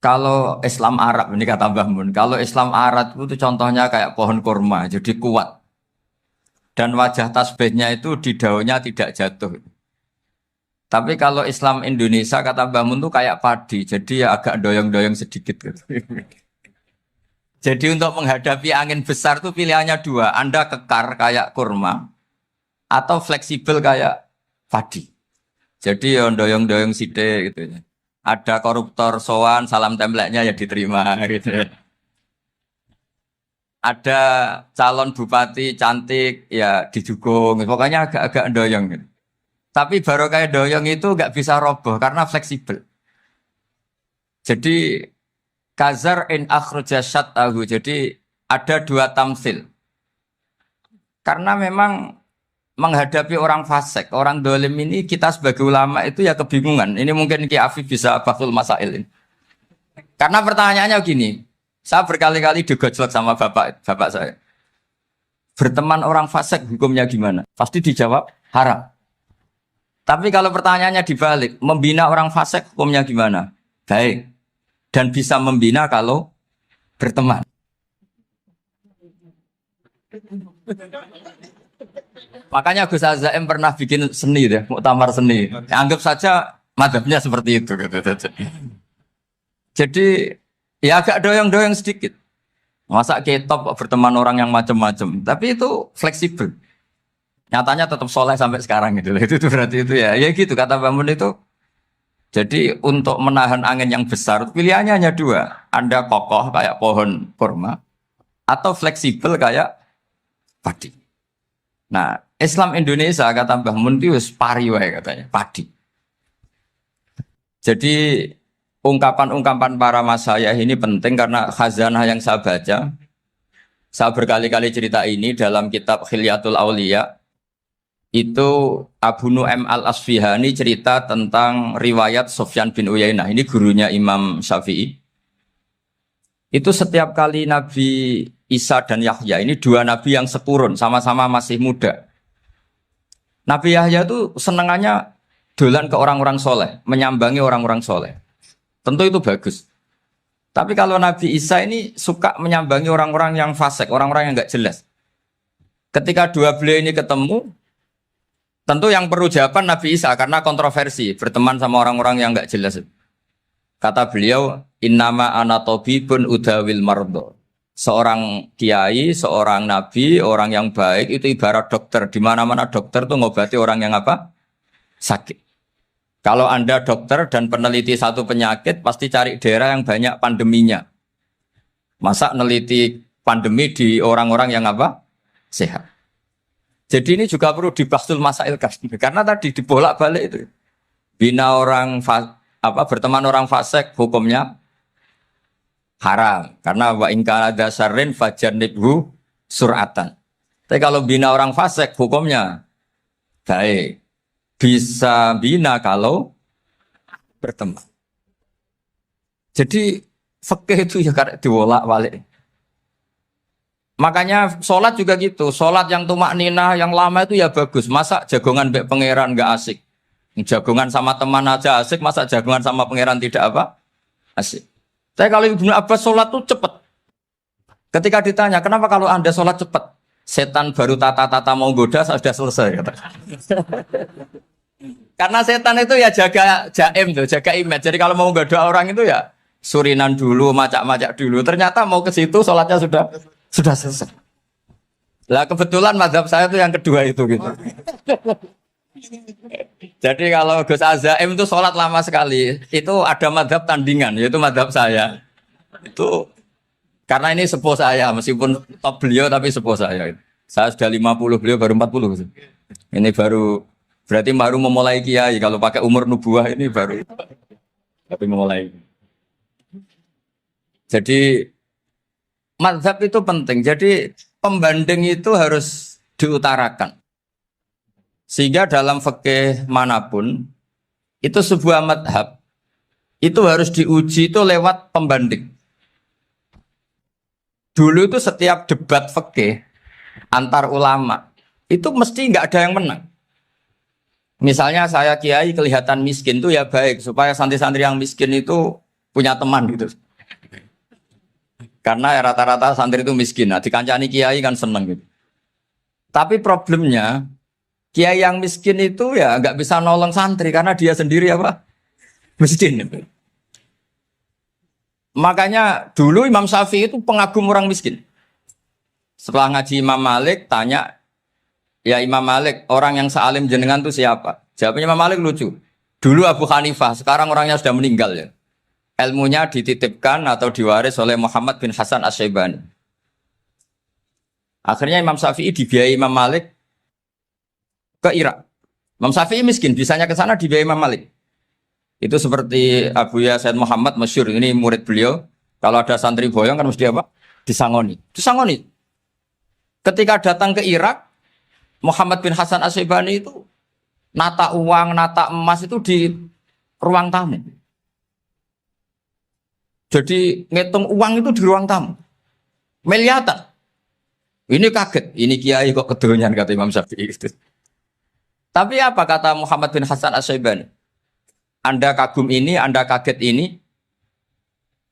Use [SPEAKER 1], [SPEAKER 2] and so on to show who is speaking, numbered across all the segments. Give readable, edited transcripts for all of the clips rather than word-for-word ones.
[SPEAKER 1] Kalau Islam Arab ini kata Mbah Mun, kalau Islam Arab itu contohnya kayak pohon kurma, jadi kuat dan wajah tasbihnya itu di daunnya tidak jatuh. Tapi kalau Islam Indonesia kata Mbah Mun itu kayak padi, jadi ya agak doyong-doyong sedikit gitu. Jadi untuk menghadapi angin besar itu pilihannya dua, Anda kekar kayak kurma atau fleksibel kayak padi. Jadi ya doyong-doyong sithik gitu ya. Ada koruptor sowan, salam templeknya ya diterima gitu ya. Ada calon bupati cantik ya didukung. Pokoknya agak-agak doyong gitu. Tapi baru kayak doyong itu nggak bisa roboh karena fleksibel. Jadi kazar in akhraja syatahu. Jadi ada dua tamsil. Karena memang menghadapi orang fasik, orang dolim ini kita sebagai ulama itu ya kebingungan. Ini mungkin Ki Afif bisa bahul masail ini. Karena pertanyaannya gini, saya berkali-kali digojlok sama bapak saya. Berteman orang fasik hukumnya gimana? Pasti dijawab haram. Tapi kalau pertanyaannya dibalik, membina orang fasik hukumnya gimana? Baik. Dan bisa membina kalau berteman. Makanya Gus Azaim pernah bikin seni deh, muktamar seni. Anggap saja madhabnya seperti itu. Gitu. Jadi ya agak doyong-doyong sedikit. Masa ketop berteman orang yang macam-macam. Tapi itu fleksibel. Nyatanya tetap soleh sampai sekarang gitu. Itu berarti itu ya. Ya gitu kata Bangun itu. Jadi untuk menahan angin yang besar pilihannya hanya dua. Anda kokoh kayak pohon kurma atau fleksibel kayak padi. Nah, Islam Indonesia kata Mbah Mun itu pari wae katanya, padi. Jadi ungkapan-ungkapan para masyayikh ini penting karena khazanah yang saya baca. Saya berkali-kali cerita ini dalam kitab Khilyatul Auliya. Itu Abu Nu'aim Al-Asfihani cerita tentang riwayat Sufyan bin Uyainah. Ini gurunya Imam Syafi'i. Itu setiap kali Nabi Isa dan Yahya, ini dua nabi yang sekurun, sama-sama masih muda. Nabi Yahya itu senengannya dolan ke orang-orang soleh, menyambangi orang-orang soleh. Tentu itu bagus. Tapi kalau Nabi Isa ini suka menyambangi orang-orang yang fasik, orang-orang yang nggak jelas. Ketika dua beliau ini ketemu, tentu yang perlu jawaban Nabi Isa karena kontroversi, berteman sama orang-orang yang nggak jelas. Kata beliau, innama ana tabibun udawil mardo. Seorang kiai, seorang nabi, orang yang baik itu ibarat dokter. Di mana-mana dokter tuh ngobati orang yang apa? Sakit. Kalau Anda dokter dan peneliti satu penyakit, pasti cari daerah yang banyak pandeminya. Masa neliti pandemi di orang-orang yang apa? Sehat. Jadi ini juga perlu dibasul masail kasih. Karena tadi dibolak-balik itu. Bina orang berteman orang fasik hukumnya haram karena wa in kana dasarin fajanibhu suratan. Tapi kalau bina orang fasik hukumnya baik. Bisa bina kalau berteman. Jadi fikih itu ya karena dibolak-balik. Makanya sholat juga gitu. Sholat yang tumak ninah yang lama itu ya bagus. Masa jagongan mbek pangeran nggak asik. Jagongan sama teman aja asik, masa jagongan sama pangeran tidak apa? Asik. Tapi kalau Ibnu Abbas sholat tuh cepat. Ketika ditanya, kenapa kalau Anda sholat cepat? Setan baru tata-tata mau goda, sudah selesai. Kata. Karena setan itu ya jaga jaim tuh, jaga image. Jadi kalau mau goda orang itu ya surinan dulu, macak-macak dulu. Ternyata mau ke situ sholatnya sudah selesai. Lah kebetulan mazhab saya itu yang kedua itu gitu. Jadi kalau Gus Azaim itu sholat lama sekali, itu ada madhab tandingan, yaitu madhab saya. Itu karena ini sepuh saya, meskipun top beliau tapi sepuh saya. Saya sudah 50, beliau baru 40. Ini berarti baru memulai kiai. Kalau pakai umur nubuah ini baru tapi memulai. Jadi madhab itu penting. Jadi pembanding itu harus diutarakan. Sehingga dalam fikih manapun itu sebuah madhab itu harus diuji itu lewat pembanding. Dulu itu setiap debat fikih antar ulama itu mesti nggak ada yang menang. Misalnya saya kiai kelihatan miskin itu ya baik supaya santri-santri yang miskin itu punya teman gitu. Karena rata-rata santri itu miskin. Nah, dikancani kiai kan seneng gitu. Tapi problemnya kiai yang miskin itu ya nggak bisa nolong santri karena dia sendiri apa? Miskin. Makanya dulu Imam Syafi'i itu pengagum orang miskin. Setelah ngaji Imam Malik tanya, ya Imam Malik, orang yang sealim jenengan itu siapa? Jawabnya Imam Malik lucu. Dulu Abu Hanifah, sekarang orangnya sudah meninggal ya. Ilmunya dititipkan atau diwaris oleh Muhammad bin Hasan Asy-Syaibani. Akhirnya Imam Syafi'i dibiayai Imam Malik ke Irak. Imam Syafi'i miskin, bisanya ke sana dibiayai Imam Malik. Itu seperti Abu Ya Said Muhammad masyhur, ini murid beliau. Kalau ada santri boyong kan mesti apa? Disangoni. Disangoni. Ketika datang ke Irak, Muhammad bin Hasan Asy-Syaibani itu nata uang, nata emas itu di ruang tamu. Jadi ngitung uang itu di ruang tamu. Miliatan. Ini kaget, ini kiai kok kedonyan kata Imam Syafi'i. Tapi apa kata Muhammad bin Hasan Asy-Syaibani? Anda kagum ini, Anda kaget ini.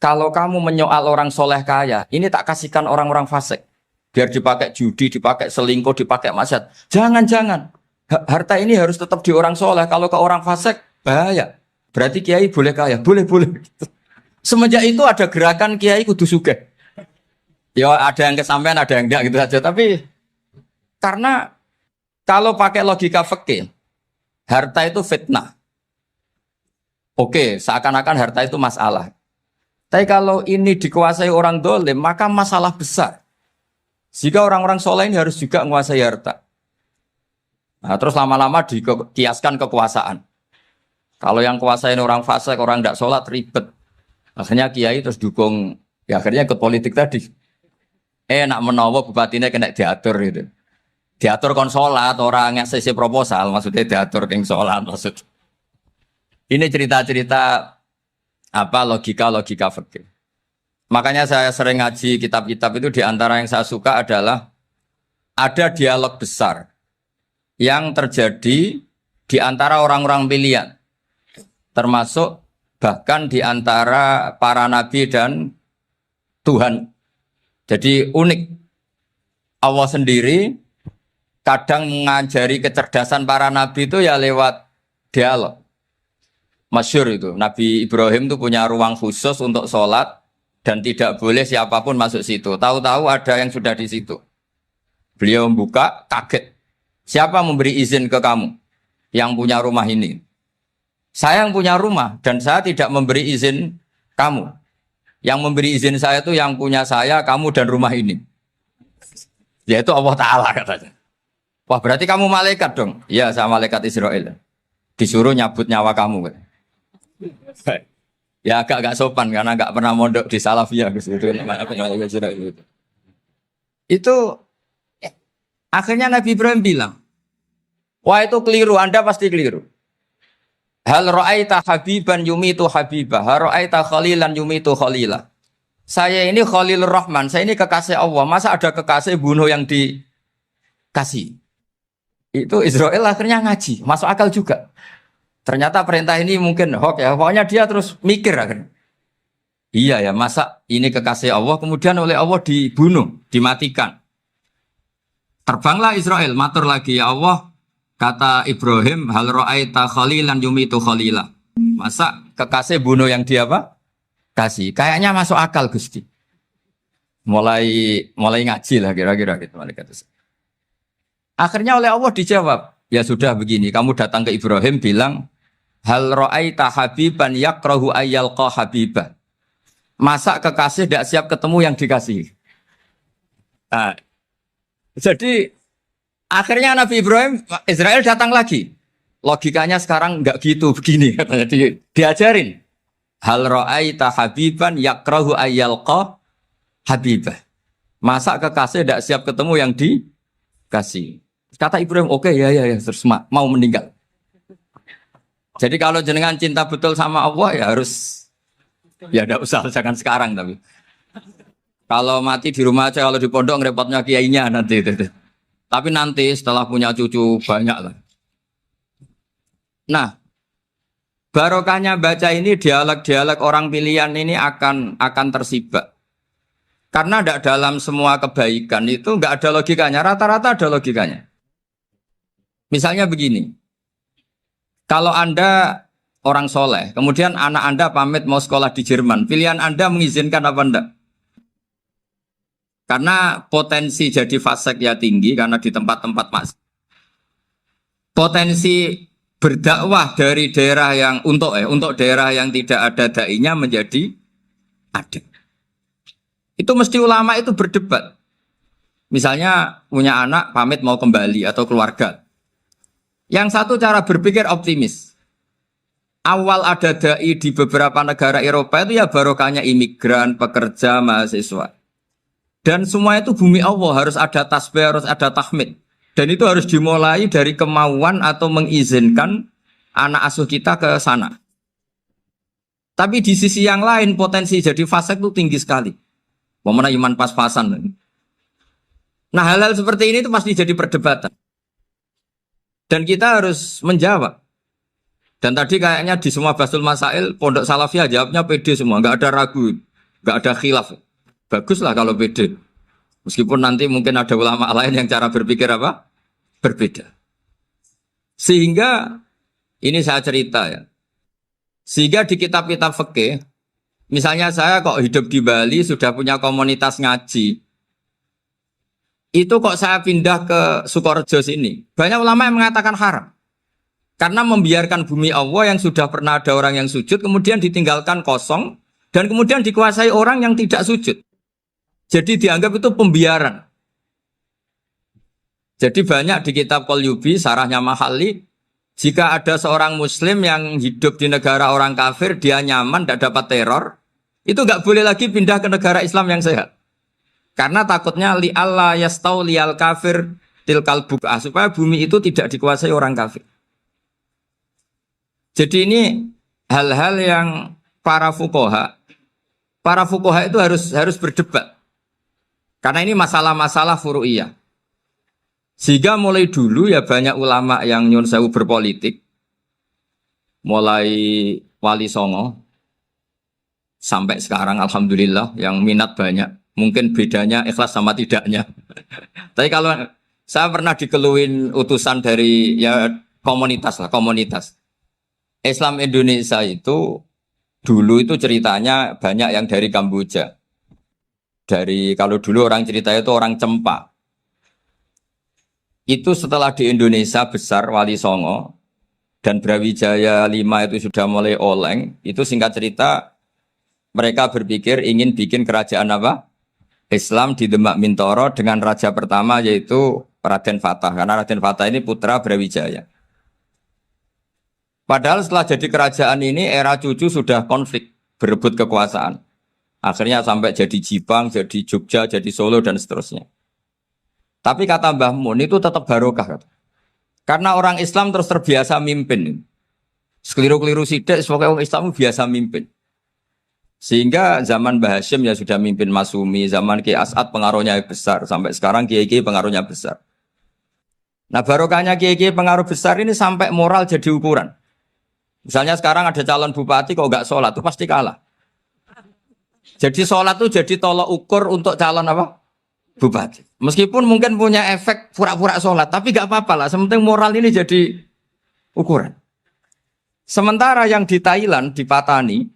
[SPEAKER 1] Kalau kamu menyoal orang soleh kaya, ini tak kasihkan orang-orang fasik. Biar dipakai judi, dipakai selingkuh, dipakai maksiat. Jangan-jangan. Harta ini harus tetap di orang soleh. Kalau ke orang fasik, bahaya. Berarti kiai boleh kaya? Boleh-boleh. Semenjak itu ada gerakan kiai kudu sugih. Ya ada yang kesampaian, ada yang enggak gitu saja. Tapi karena kalau pakai logika fikih, harta itu fitnah. Oke, seakan-akan harta itu masalah. Tapi kalau ini dikuasai orang dolim, maka masalah besar. Jika orang-orang soleh ini harus juga menguasai harta. Nah, terus lama-lama dikiaskan kekuasaan. Kalau yang kuasain orang fasik, orang tidak sholat, ribet. Akhirnya kiai terus dukung, ya akhirnya ikut politik tadi. Nak menawa bupatinya kena diatur gitu. Diatur kon sholat, orang yang sesi proposal, maksudnya diatur keng sholat maksud. Ini cerita-cerita apa logika-logika fikih. Makanya saya sering ngaji kitab-kitab itu, diantara yang saya suka adalah ada dialog besar yang terjadi di antara orang-orang pilihan, termasuk bahkan di antara para nabi dan Tuhan. Jadi unik. Allah sendiri kadang mengajari kecerdasan para nabi itu ya lewat dialog. Masyhur itu, Nabi Ibrahim itu punya ruang khusus untuk sholat dan tidak boleh siapapun masuk situ. Tahu-tahu ada yang sudah di situ. Beliau membuka, kaget. Siapa memberi izin ke kamu yang punya rumah ini? Saya yang punya rumah dan saya tidak memberi izin kamu. Yang memberi izin saya itu yang punya saya, kamu dan rumah ini. Yaitu Allah Ta'ala katanya. Wah berarti kamu malaikat dong? Iya, saya malaikat Israel. Disuruh nyabut nyawa kamu. Ya agak sopan karena agak pernah mondok di Salafiyah gitu. Itu akhirnya Nabi Ibrahim bilang, wah itu keliru, Anda pasti keliru. Hal ra'aita habiban yumitu habibah, hal ra'aita khalilan yumitu khalilah. Saya ini Khalilur Rahman, saya ini kekasih Allah. Masa ada kekasih bunuh yang dikasih? Itu Israel akhirnya ngaji, masuk akal juga. Ternyata perintah ini mungkin hoax ya. Pokoknya dia terus mikir akhirnya. Iya ya, masa ini kekasih Allah kemudian oleh Allah dibunuh, dimatikan. Terbanglah Israel, matur lagi ya Allah. Kata Ibrahim, hal ra'aita khalilan yumitu khalilah. Masa kekasih bunuh yang dia apa? Kasih. Kayaknya masuk akal Gusti. Mulai ngaji lah kira-kira gitu. Akhirnya oleh Allah dijawab, ya sudah begini, kamu datang ke Ibrahim bilang, hal ra'aita habiban yakrahu ayyalqa habibah. Masa kekasih tidak siap ketemu yang dikasih. Nah, jadi akhirnya Nabi Ibrahim, Israel datang lagi. Logikanya sekarang enggak gitu, begini katanya diajarin. Hal ra'aita habiban yakrahu ayyalqa habibah. Masa kekasih tidak siap ketemu yang dikasih. Kata Ibrahim, oke, ya, terus mau meninggal. Jadi kalau jenengan cinta betul sama Allah ya harus, ya tidak usah, jangan sekarang tapi. Kalau mati di rumah aja, kalau di pondok repotnya kiainya nanti. Tapi nanti setelah punya cucu banyak lah. Nah, Barokahnya baca ini dialog-dialog orang pilihan ini akan tersibak. Karena tidak dalam semua kebaikan itu nggak ada logikanya. Rata-rata ada logikanya. Misalnya begini, kalau Anda orang soleh, kemudian anak Anda pamit mau sekolah di Jerman, pilihan Anda mengizinkan apa enggak? Karena potensi jadi fasik ya tinggi karena di tempat-tempat mas. Potensi berdakwah dari daerah yang untuk daerah yang tidak ada dai-nya menjadi ada. Itu mesti ulama itu berdebat. Misalnya punya anak pamit mau kembali atau keluarga. Yang satu cara berpikir optimis. Awal ada dai di beberapa negara Eropa itu ya barokahnya imigran, pekerja, mahasiswa. Dan semua itu bumi Allah, harus ada tasbih, harus ada tahmid. Dan itu harus dimulai dari kemauan atau mengizinkan anak asuh kita ke sana. Tapi di sisi yang lain potensi jadi fasik itu tinggi sekali. Momennya iman pas-pasan. Nah hal-hal seperti ini itu pasti jadi perdebatan. Dan kita harus menjawab. Dan tadi kayaknya di semua Basul Masail, Pondok Salafiyah jawabnya pede semua. Nggak ada ragu, nggak ada khilaf. Baguslah kalau pede. Meskipun nanti mungkin ada ulama lain yang cara berpikir apa? Berbeda. Sehingga, ini saya cerita ya. Sehingga di kitab-kitab fikih, misalnya saya kok hidup di Bali sudah punya komunitas ngaji. Itu kok saya pindah ke Sukorejo sini. Banyak ulama yang mengatakan haram. Karena membiarkan bumi Allah yang sudah pernah ada orang yang sujud, kemudian ditinggalkan kosong, dan kemudian dikuasai orang yang tidak sujud. Jadi dianggap itu pembiaran. Jadi banyak di kitab Qalyubi, sarahnya Mahalli, jika ada seorang muslim yang hidup di negara orang kafir, dia nyaman, tidak dapat teror, itu nggak boleh lagi pindah ke negara Islam yang sehat. Karena takutnya li'alla yastauliyal kafir tilkal buk'ah, supaya bumi itu tidak dikuasai orang kafir. Jadi ini hal-hal yang para fuqaha itu harus berdebat. Karena ini masalah-masalah furu'iyah. Sehingga mulai dulu ya banyak ulama yang nyun sewu berpolitik. Mulai Wali Songo sampai sekarang alhamdulillah yang minat banyak. Mungkin bedanya ikhlas sama tidaknya. Tapi kalau saya pernah dikeluhin utusan dari ya komunitas. Islam Indonesia itu dulu itu ceritanya banyak yang dari Kamboja. Kalau dulu orang cerita itu orang Cempa. Itu setelah di Indonesia besar Wali Songo dan Brawijaya 5 itu sudah mulai oleng. Itu singkat cerita mereka berpikir ingin bikin kerajaan apa? Islam di Demak Mintoro dengan raja pertama yaitu Raden Fatah. Karena Raden Fatah ini putra Brawijaya. Padahal setelah jadi kerajaan ini era cucu sudah konflik, berebut kekuasaan. Akhirnya sampai jadi Jipang, jadi Jogja, jadi Solo dan seterusnya. Tapi kata Mbah Mun itu tetap barokah. Karena orang Islam terus terbiasa mimpin. Sekeliru-keliru sidik, sebagai orang Islam biasa mimpin. Sehingga zaman Mbah Hashim ya sudah mimpin Masumi, zaman Ki As'ad pengaruhnya besar. Sampai sekarang Kiai pengaruhnya besar. Nah barokahnya Kiai pengaruh besar ini sampai moral jadi ukuran. Misalnya sekarang ada calon bupati kok nggak sholat, itu pasti kalah. Jadi sholat itu jadi tolok ukur untuk calon apa? Bupati. Meskipun mungkin punya efek pura-pura sholat, tapi nggak apa-apa lah. Sementing moral ini jadi ukuran. Sementara yang di Thailand, di Patani,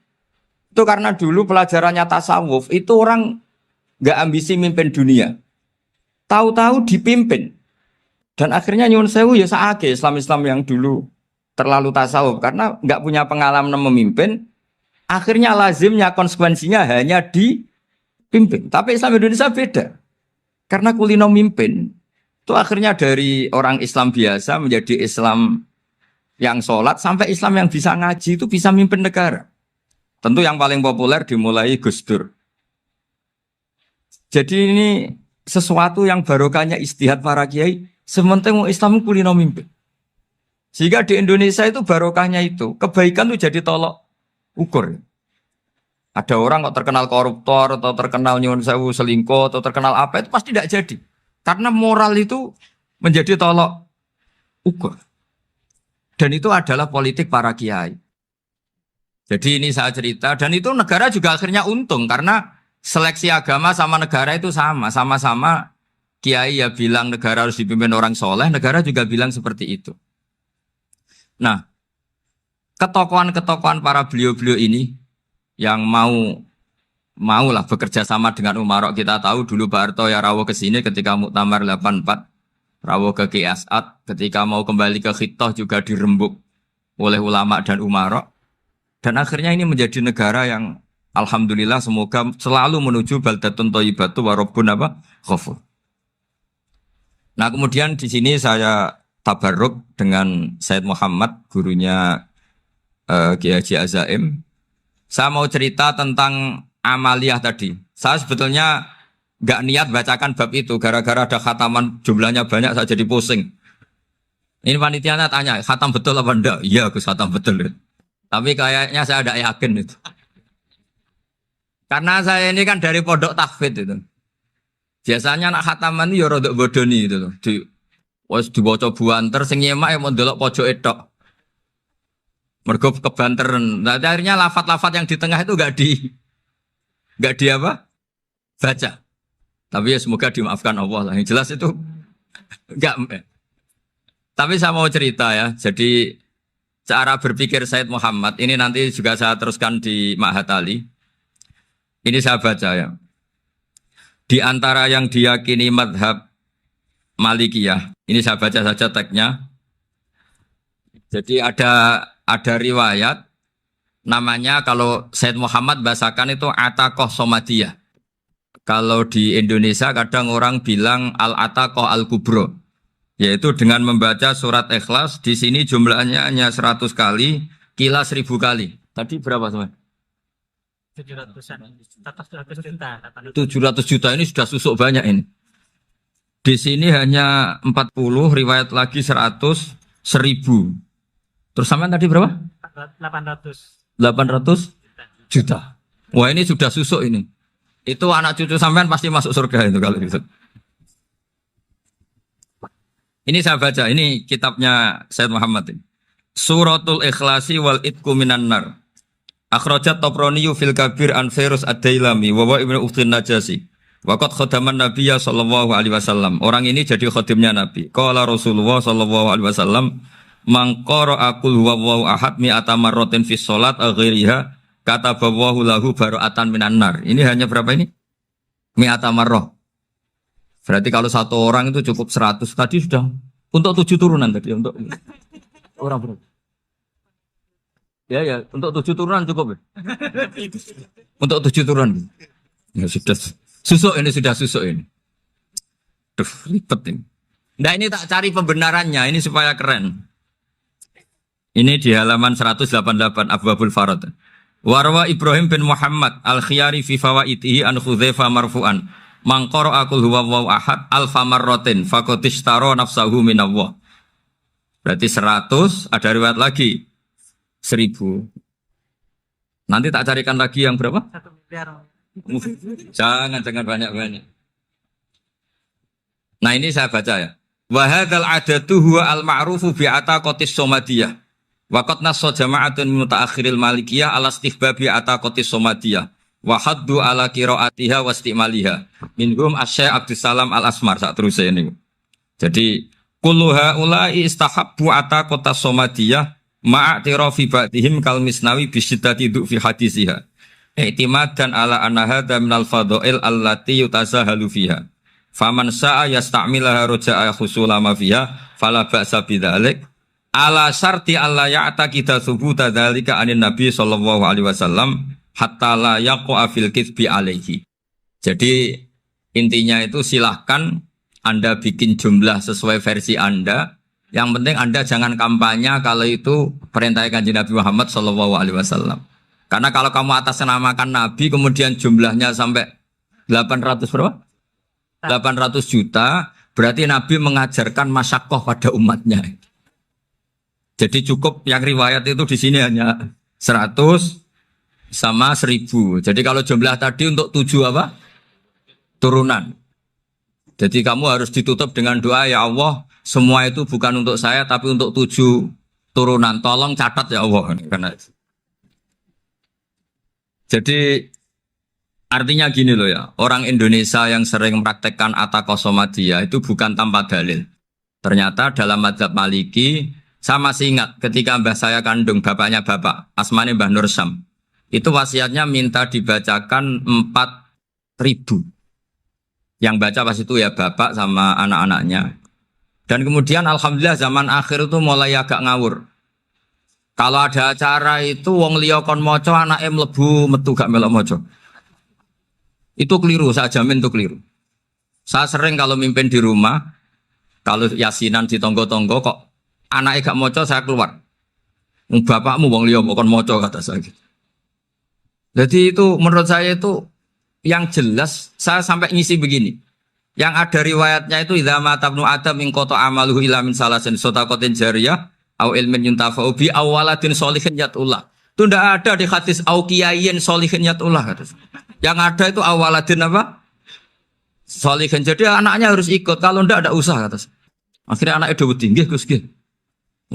[SPEAKER 1] itu karena dulu pelajarannya tasawuf, itu orang nggak ambisi mimpin dunia. Tahu-tahu dipimpin. Dan akhirnya nyuwun sewu ya saake Islam-Islam yang dulu terlalu tasawuf karena nggak punya pengalaman memimpin, akhirnya lazimnya konsekuensinya hanya dipimpin. Tapi Islam Indonesia beda, karena kulino mimpin itu akhirnya dari orang Islam biasa menjadi Islam yang sholat sampai Islam yang bisa ngaji itu bisa mimpin negara. Tentu yang paling populer dimulai Gus Dur. Jadi ini sesuatu yang barokahnya istihad para kiai. Sementara Islam kulino mimpin. Sehingga di Indonesia itu barokahnya itu, kebaikan itu jadi tolok ukur. Ada orang kok terkenal koruptor, atau terkenal nyuwun sewu selingkuh, atau terkenal apa, itu pasti tidak jadi. Karena moral itu menjadi tolok ukur. Dan itu adalah politik para kiai. Jadi ini saya cerita dan itu negara juga akhirnya untung karena seleksi agama sama negara itu sama-sama kiai ya bilang negara harus dipimpin orang soleh, negara juga bilang seperti itu. Nah, ketokohan-ketokohan para beliau-beliau ini yang mau lah bekerja sama dengan Umarok. Kita tahu dulu Pak Harto ya rawuh ke sini ketika Muktamar 84, rawuh ke Ki As'ad, ketika mau kembali ke Khittah juga dirembuk oleh ulama dan Umarok. Dan akhirnya ini menjadi negara yang alhamdulillah semoga selalu menuju baldatun thayyibatu wa rabbun ghafur. Nah, kemudian di sini saya tabarruk dengan Said Muhammad, gurunya Kiai Haji Azaim. Saya mau cerita tentang amaliyah tadi. Saya sebetulnya nggak niat bacakan bab itu, gara-gara ada khataman jumlahnya banyak, saya jadi pusing. Ini panitianya tanya, khatam betul apa enggak? Iya, Gus, khatam betul. Tapi kayaknya saya tidak yakin itu. Karena saya ini kan dari pondok tahfidz itu. Biasanya anak khataman itu ya rodok bodoni itu. Wes dibaca buanter sing nyemak ya mau ndelok pojok tok. Mergo kebanteren. Nah, akhirnya lafat-lafat yang di tengah itu enggak di apa? Baca. Tapi ya semoga dimaafkan Allah lah. Yang jelas itu enggak. Tapi saya mau cerita ya. Jadi cara berpikir Said Muhammad ini nanti juga saya teruskan di Ma'had Ali. Ini saya baca ya. Di antara yang diyakini madhab Malikiyah, ini saya baca saja teksnya. Jadi ada riwayat namanya kalau Said Muhammad bahasakan itu Ataqoh Somadiyah. Kalau di Indonesia kadang orang bilang Al-Ataqoh Al-Kubro, yaitu dengan membaca surat Ikhlas. Di sini jumlahnya hanya 100 kali, Qila 1000 kali. Tadi berapa teman?
[SPEAKER 2] 700 juta.
[SPEAKER 1] 700 juta ini sudah susuk banyak ini. Di sini hanya 40, riwayat lagi 100, 1000. Terus sampai tadi berapa? 800 juta. Wah, ini sudah susuk ini. Itu anak cucu sampean pasti masuk surga itu kalau gitu. Ini saya baca, ini kitabnya Said Muhammad ini. Suratul Ikhlasi wal Itqu minan nar. Akhrajat Tabraniyu fil Kabir an Fairuz ad-Dailami wa wa Ibnu Ukhtin Najasi. Waqat khadaman Nabiyya sallallahu alaihi wasallam. Orang ini jadi khadimnya Nabi. Qala Rasulullah sallallahu alaihi wasallam, "Man qara'a qul huwallahu ahad mi'ata marratin fi shalat ghairiha katabahu lahu bara'atan minan nar." Ini hanya berapa ini? Mi'ata marrah. Berarti kalau satu orang itu cukup 100. Tadi sudah untuk 7 turunan tadi untuk orang berapa? Ya, untuk 7 turunan cukup ya? Untuk 7 turunan. Ya sudah, susuk ini. Duh, ribet ini. Nah, ini tak cari pembenarannya, ini supaya keren. Ini di halaman 188 Abwabul Farad. Warwa Ibrahim bin Muhammad al-Khiyari fi fawaitihi an Khudzaifa marfu'an. Man qara'a qul huwallahu ahad alfa marratin faqad ishtara nafsahu minallah. Berarti 100, ada riwayat lagi 1000. Nanti tak carikan lagi yang berapa?
[SPEAKER 2] 1 miliar.
[SPEAKER 1] Jangan banyak-banyak. Nah, ini saya baca ya. Wa hadzal adatu huwa al-ma'rufu bi ataqatis somadiyah. Wa qad nassa jama'atun min mutaakhiril malikiyah ala istihbabi ataqatis somadiyah. Wa haddu ala qiraatiha wa istimaliha. Minhum Asy-Syaikh Abdus Salam Al-Asmar sak terus ini. Jadi kullu haula'i istahabbu ataqatas somadiyah ma'atirafi ba'dihim kal misnawi bisyidati du'fi hadisiha. I'timadan ala anna hadha minal fadha'il allati yutasahalu fiha. Faman sa'a yasta'milaha roja'a khusula ma fiha fala ba'sa bidzalik. Ala syarti alla ya'taqida thubuta dzalika anin nabi sallallahu alaihi wasallam hatta la yaqa'a fil kitsbi alaihi. Jadi intinya itu silahkan Anda bikin jumlah sesuai versi Anda. Yang penting Anda jangan kampanye kalau itu perintah Kanjeng Nabi Muhammad sallallahu alaihi wasallam. Karena kalau kamu atasnamakan Nabi kemudian jumlahnya sampai 800 berapa? 800 juta, berarti Nabi mengajarkan masyakoh pada umatnya. Jadi cukup yang riwayat itu di sini hanya 100 sama 1000. Jadi kalau jumlah tadi untuk 7 apa? Turunan. Jadi kamu harus ditutup dengan doa, ya Allah, semua itu bukan untuk saya tapi untuk 7 turunan. Tolong catat ya Allah. Karena Jadi artinya gini loh ya, orang Indonesia yang sering mempraktekkan atakosomadiyah itu bukan tanpa dalil. Ternyata dalam mazhab Maliki, saya masih ingat ketika mbah saya kandung, bapaknya bapak, asmane Mbah Nur Syam, itu wasiatnya minta dibacakan 4.000. Yang baca pas itu ya bapak sama anak-anaknya. Dan kemudian alhamdulillah zaman akhir itu mulai agak ngawur. Kalau ada acara itu wong liya kon maca anake mlebu metu gak melok maca. Itu keliru, saya jamin itu keliru. Saya sering kalau mimpin di rumah, kalau yasinan di tonggo-tonggo kok anaknya gak maca saya keluar. Bapakmu wong liya kon maca kata saya gitu. Jadi itu menurut saya itu yang jelas saya sampai ngisi begini. Yang ada riwayatnya itu idza mata ibnu adam min qata amaluhu illa min salasin shadaqatin jariyah au ilmin yuntafa'u bi awaladin sholihin yatullah. Itu tidak ada di hadis au kiyayin sholihin yatullah. Yang ada itu awaladin apa? Sholihin. Jadi anaknya harus ikut. Kalau tidak ada usaha kata. Akhirnya anaknya udah tinggi Gus nggih.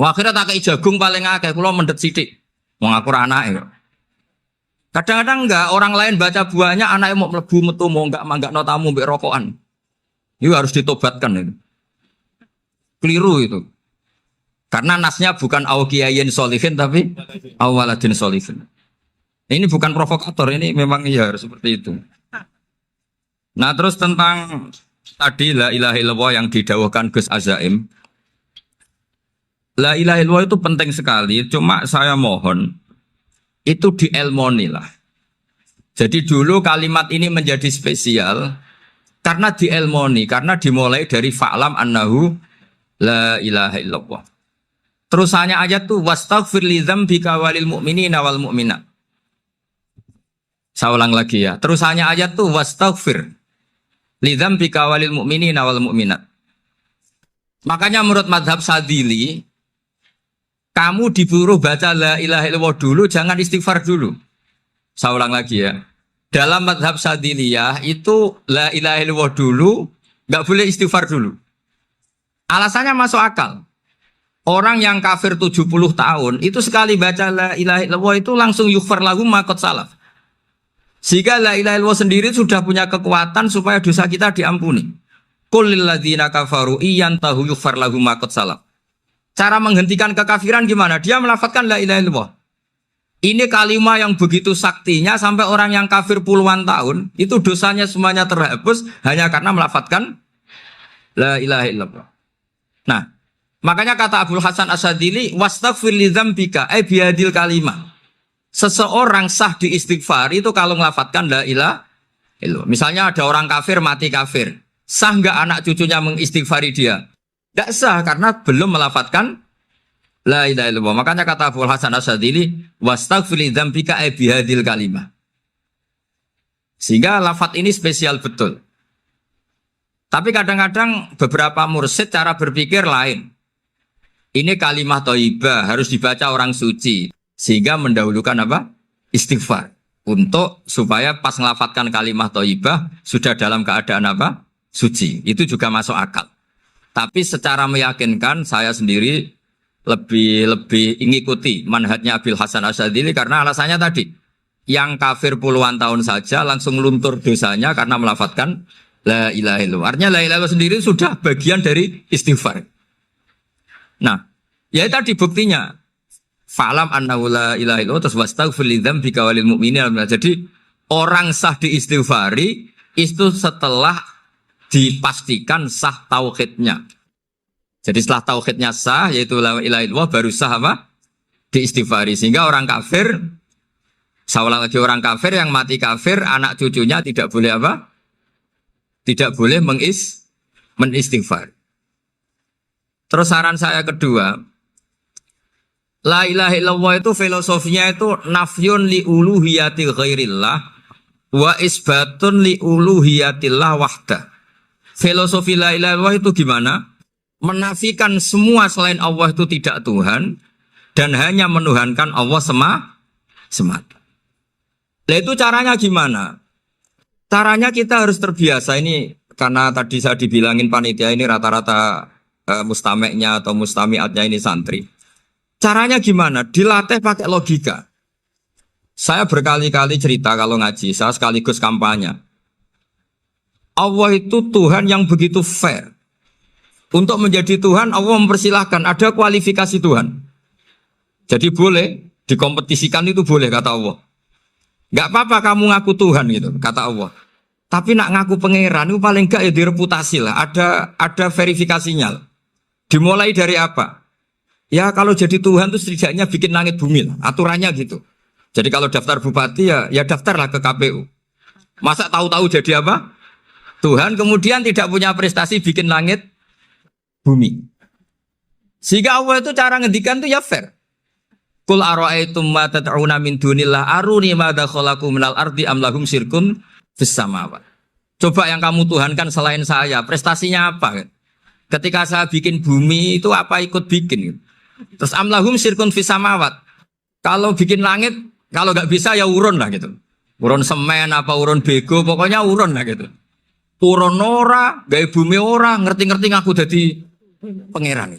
[SPEAKER 1] Wah, akhirnya tak kei jagung paling akeh kula mendet sithik. Wong aku ora anake. Kadang-kadang enggak, orang lain baca buahnya, anaknya mau mlebu metu mau enggak no tamu mbek rokokan. Itu harus ditobatkan itu. Keliru itu. Karena nasnya bukan auqiyayin sholihin tapi awaladin sholihin. Ini bukan provokator, ini memang ya harus seperti itu. Nah, terus tentang tadi la ilaha illallah yang didawahkan Gus Azaim. La ilaha illallah itu penting sekali, cuma saya mohon itu dielmoni lah. Jadi dulu kalimat ini menjadi spesial karena dielmoni, karena dimulai dari fa'lam annahu la ilaha illallah. Terusannya ayat tuh wastaghfir li dzambika walil mu'minina wal mu'minat. Saya ulang lagi ya. Terusannya ayat tuh wastaghfir li dzambika walil mu'minina wal mu'minat. Makanya menurut mazhab Sadili, kamu disuruh baca la ilaha illallah dulu, jangan istighfar dulu. Saya ulang lagi ya. Dalam mazhab Sadiliyah itu la ilaha illallah dulu, nggak boleh istighfar dulu. Alasannya masuk akal. Orang yang kafir 70 tahun, itu sekali baca la ilaha illallah itu langsung yughfar lahu ma qad salaf. Sehingga la ilaha illallah sendiri sudah punya kekuatan supaya dosa kita diampuni. Qul lil ladzina kafaru iyantahu yughfar lahum ma qad salaf. Cara menghentikan kekafiran gimana? Dia melafadzkan la ilaha illallah. Ini kalimat yang begitu saktinya sampai orang yang kafir puluhan tahun itu dosanya semuanya terhapus hanya karena melafadzkan la ilaha illallah. Nah, makanya kata Abdul Hasan Asadili wastaghfir li dzambika ay bihadil kalimah. Seseorang sah di istighfar itu kalau melafadzkan la ilaha illallah. Misalnya ada orang kafir mati kafir. Sah enggak anak cucunya mengistighfari dia? Tidak sah karena belum melafadzkan la ilaha illallah. Makanya kata Abu Hasan Asadili wastaghfir li dzambika ay bihadil kalimah. Sehingga lafadz ini spesial betul. Tapi kadang-kadang beberapa mursyid cara berpikir lain. Ini kalimat thayyibah harus dibaca orang suci sehingga mendahulukan apa? Istighfar. Untuk supaya pas melafadzkan kalimat thayyibah sudah dalam keadaan apa? Suci. Itu juga masuk akal. Tapi secara meyakinkan saya sendiri lebih mengikuti manhajnya Abil Hasan Asyadzili karena alasannya tadi yang kafir puluhan tahun saja langsung luntur dosanya karena melafadzkan la ilaha illallah. Artinya la ilaha illallah sendiri sudah bagian dari istighfar. Nah, ya tadi buktinya fa'lam annahu la ilaha illallah terus wastaghfir li dzambika walil mu'minina. Jadi orang sah diistighfari itu setelah dipastikan sah tauhidnya. Jadi setelah tauhidnya sah, yaitu la ilaha illallah, baru sah apa? Diistighfari. Sehingga orang kafir, saya ulang lagi, orang kafir yang mati kafir, anak cucunya tidak boleh apa? Tidak boleh menistighfar. Terus saran saya kedua, la ilaha illallah itu filosofinya itu nafyun li uluhiyati ghairillah wa isbatun li uluhiyatillah wahdah. Filosofi la ilaha illallah itu gimana? Menafikan semua selain Allah itu tidak Tuhan dan hanya menuhankan Allah semata. Nah itu caranya gimana? Caranya kita harus terbiasa ini karena tadi saya dibilangin panitia ini rata-rata mustameknya atau mustamiatnya ini santri. Caranya gimana? Dilatih pakai logika. Saya berkali-kali cerita kalau ngaji, saya sekaligus kampanye. Allah itu Tuhan yang begitu fair. Untuk menjadi Tuhan, Allah mempersilahkan, ada kualifikasi Tuhan. Jadi boleh, dikompetisikan itu boleh, kata Allah. Gak apa-apa kamu ngaku Tuhan gitu, kata Allah. Tapi nak ngaku pangeran itu paling gak ya direputasi lah, ada verifikasinya. Dimulai dari apa? Ya kalau jadi Tuhan itu setidaknya bikin langit bumi lah, aturannya gitu. Jadi kalau daftar bupati ya daftarlah ke KPU. Masa tahu-tahu jadi apa? Tuhan kemudian tidak punya prestasi bikin langit bumi. Sehingga Allah itu cara ngendikan itu ya fair. Qul ara'aytum ma tad'una min dunillah aruni madza khalaqu minal ardi am lahum syirkun fis samawat. Coba yang kamu tuhankan selain saya, prestasinya apa? Ketika saya bikin bumi itu apa ikut bikin? Terus am lahum syirkun fis samawat. Kalau bikin langit, kalau nggak bisa ya urun lah gitu. Urun semen apa urun bego, pokoknya urun lah gitu. Urun ora, gawe bumi ora, ngerti-ngerti ngaku jadi pangeran.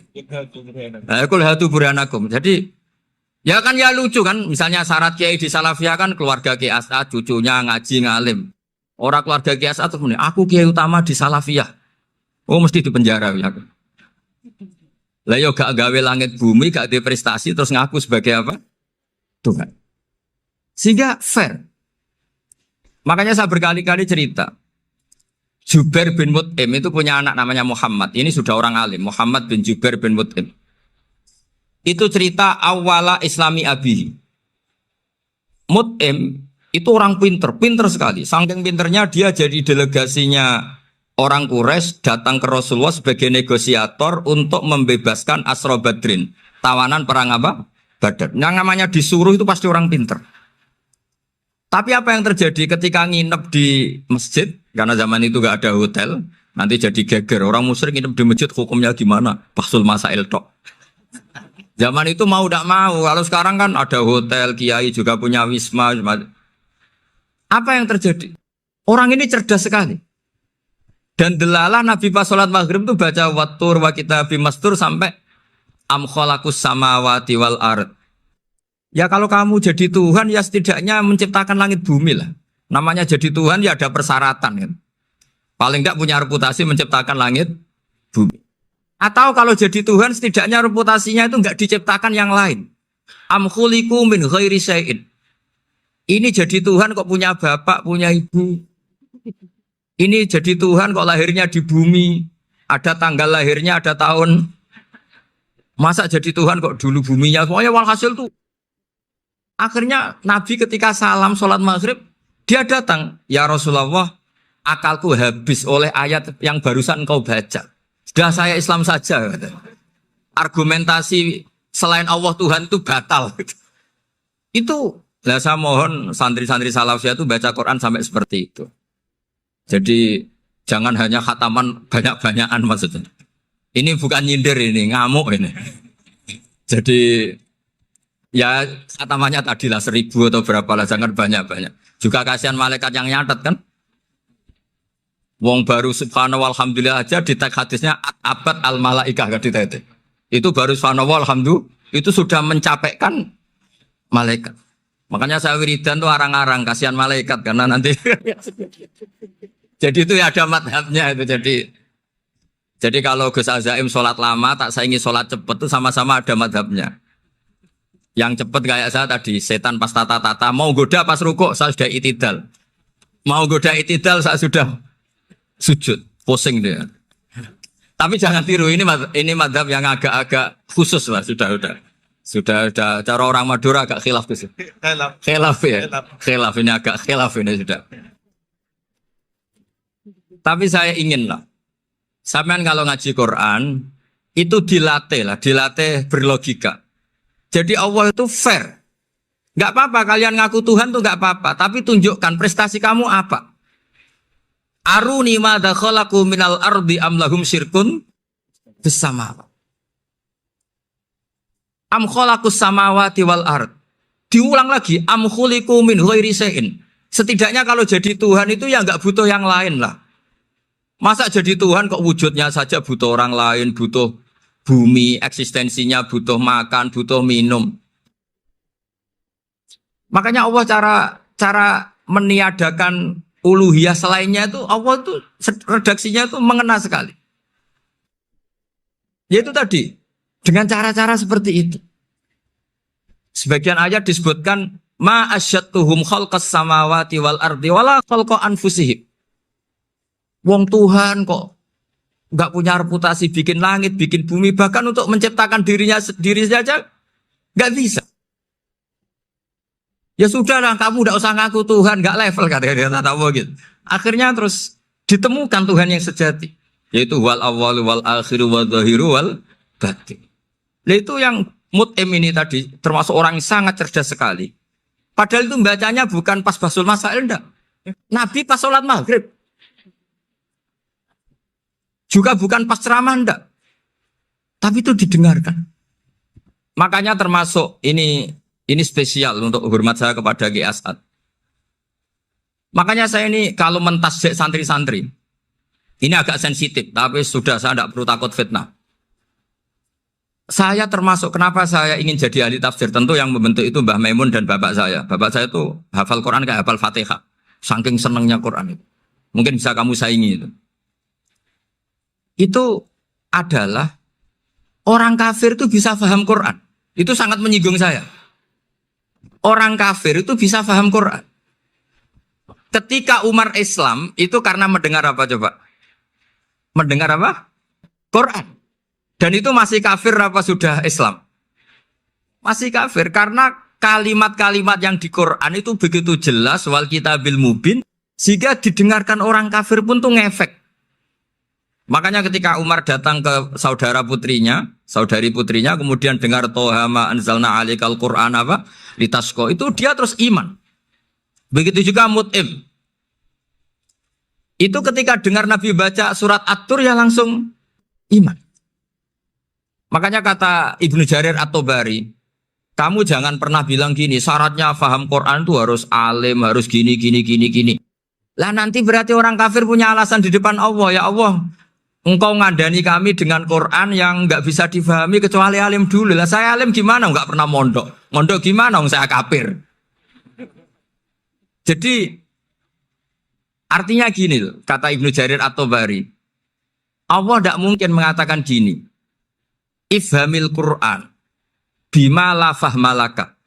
[SPEAKER 1] Kul hatu burhanakum. Jadi ya kan ya lucu kan, misalnya syarat kiai di Salafiyah kan keluarga Kiai As'ad, cucunya ngaji ngalim. Orang keluarga Kiai As'ad terus aku kiai utama di Salafiyah. Oh mesti di penjara ya. Lah yo gak gawe langit bumi, gak ada prestasi terus ngaku sebagai apa? Tuhan. Sehingga fair. Makanya saya berkali-kali cerita. Jubair bin Mut'im itu punya anak namanya Muhammad. Ini sudah orang alim, Muhammad bin Jubair bin Mut'im. Itu cerita awala Islami Abihi. Mut'im itu orang pinter sekali. Saking pinternya dia jadi delegasinya orang Quraisy datang ke Rasulullah sebagai negosiator untuk membebaskan Asra Badrin. Tawanan perang apa? Badar. Yang namanya disuruh itu pasti orang pinter. Tapi apa yang terjadi ketika nginep di masjid? Karena zaman itu gak ada hotel. Nanti jadi geger. Orang musyrik nginep di masjid hukumnya gimana? Bahsul masail tok. Zaman itu mau tidak mau. Kalau sekarang kan ada hotel, kiai juga punya wisma. Apa yang terjadi? Orang ini cerdas sekali. Dan delalah Nabi pas sholat maghrib itu baca wattur wa kitabim mastur sampai am khalaqus samawati wal ard. Ya kalau kamu jadi Tuhan ya setidaknya menciptakan langit bumi lah. Namanya jadi Tuhan ya ada persyaratan kan. Paling tidak punya reputasi menciptakan langit bumi. Atau kalau jadi Tuhan setidaknya reputasinya itu enggak diciptakan yang lain. Am khuliqu min ghairi syai'in. Ini jadi Tuhan kok punya bapak, punya ibu. Ini jadi Tuhan kok lahirnya di bumi. Ada tanggal lahirnya, ada tahun. Masa jadi Tuhan kok dulu buminya. Pokoknya walhasil tuh. Akhirnya Nabi ketika salam sholat maghrib, dia datang. Ya Rasulullah, akalku habis oleh ayat yang barusan engkau baca. Sudah saya Islam saja. Argumentasi selain Allah Tuhan itu batal. Itu, nah saya mohon santri-santri Salafiyah itu baca Quran sampai seperti itu. Jadi jangan hanya khataman banyak-banyakan maksudnya. Ini bukan nyindir ini, ngamuk ini. Jadi ya khatamannya tadilah 1000 atau berapa lah, jangan banyak-banyak. Juga kasihan malaikat yang nyatet kan. Wong baru subhanallah alhamdulillah aja di teks hadisnya abad al malaikah kan ditete. Itu baru subhanallah alhamdulillah itu sudah mencapaikan malaikat. Makanya saya wiridan tuh arang-arang kasihan malaikat karena nanti jadi itu ya ada madhabnya itu jadi kalau Gus Azaim sholat lama tak saingi sholat cepet itu sama-sama ada madhabnya. Yang cepet kayak saya tadi setan pas tata-tata mau goda pas rukuk saya sudah itidal. Mau goda itidal saya sudah sujud, pusing dia. Tapi jangan tiru ini madhab yang agak-agak khusus lah sudah cara orang Madura agak khilaf tuh. Khilaf ya. Khilaf ini agak khilaf ini sudah. Tapi saya ingin lah. Sampean kalau ngaji Quran itu dilatih berlogika. Jadi Allah itu fair. Enggak apa-apa kalian ngaku Tuhan tuh enggak apa-apa, tapi tunjukkan prestasi kamu apa. Aruni madza khalaqu minal ardi am lahum syirkun fis samawati. Am khalaqus samawati wal ard. Diulang lagi am khuliqu min ghairi syai'in. Setidaknya kalau jadi Tuhan itu ya enggak butuh yang lain lah. Masa jadi Tuhan kok wujudnya saja butuh orang lain, butuh bumi, eksistensinya butuh makan, butuh minum. Makanya Allah cara meniadakan uluhiyah selainnya itu Allah itu redaksinya itu mengena sekali. Yaitu tadi dengan cara-cara seperti itu. Sebagian ayat disebutkan ma asyattuhum khalqas samawati wal ardi wala khalqa anfusihim. Wong Tuhan kok nggak punya reputasi bikin langit, bikin bumi, bahkan untuk menciptakan dirinya sendiri saja nggak bisa. Ya sudahlah, kamu nggak usah ngaku Tuhan, nggak level kata-kata gitu. Akhirnya terus ditemukan Tuhan yang sejati, yaitu wal awwalu wal akhiru wal zahiru wal batin. Nah, itu yang Mut'im ini tadi termasuk orang yang sangat cerdas sekali. Padahal itu bacanya bukan pas basul masail, enggak. Nabi pas sholat maghrib. Juga bukan pas ceramah, enggak. Tapi itu didengarkan. Makanya termasuk ini spesial untuk hormat saya kepada Ki As'ad. Makanya saya ini kalau mentasjik santri-santri, ini agak sensitif, tapi sudah saya tidak perlu takut fitnah. Saya termasuk kenapa saya ingin jadi ahli tafsir, tentu yang membentuk itu Mbah Maimun dan bapak saya. Bapak saya itu hafal Quran kayak hafal Fatihah. Saking senangnya Quran itu. Mungkin bisa kamu saingi itu. Itu adalah orang kafir itu bisa paham Quran. Itu sangat menyinggung saya. Orang kafir itu bisa paham Quran. Ketika Umar Islam itu karena mendengar apa coba? Mendengar apa? Quran. Dan itu masih kafir apa sudah Islam? Masih kafir karena kalimat-kalimat yang di Quran itu begitu jelas wal kitabil mubin sehingga didengarkan orang kafir pun tuh ngefek. Makanya ketika Umar datang ke saudari putrinya kemudian dengar Toha ma anzalna alikal Quran apa? Litasqa itu dia terus iman. Begitu juga Mut'im. Itu ketika dengar Nabi baca surat At-Tur ya langsung iman. Makanya kata Ibnu Jarir At-Tabari, kamu jangan pernah bilang gini, syaratnya paham Quran itu harus alim, harus gini. Lah nanti berarti orang kafir punya alasan di depan Allah, ya Allah, engkau ngandani kami dengan Quran yang nggak bisa difahami kecuali alim dulu. Lah saya alim gimana? Nggak pernah mondok. Mondok gimana? Saya kafir. Jadi artinya gini loh, kata Ibnu Jarir At-Tabari, Allah tidak mungkin mengatakan gini. Ifhamil Quran bima la fahmalaka.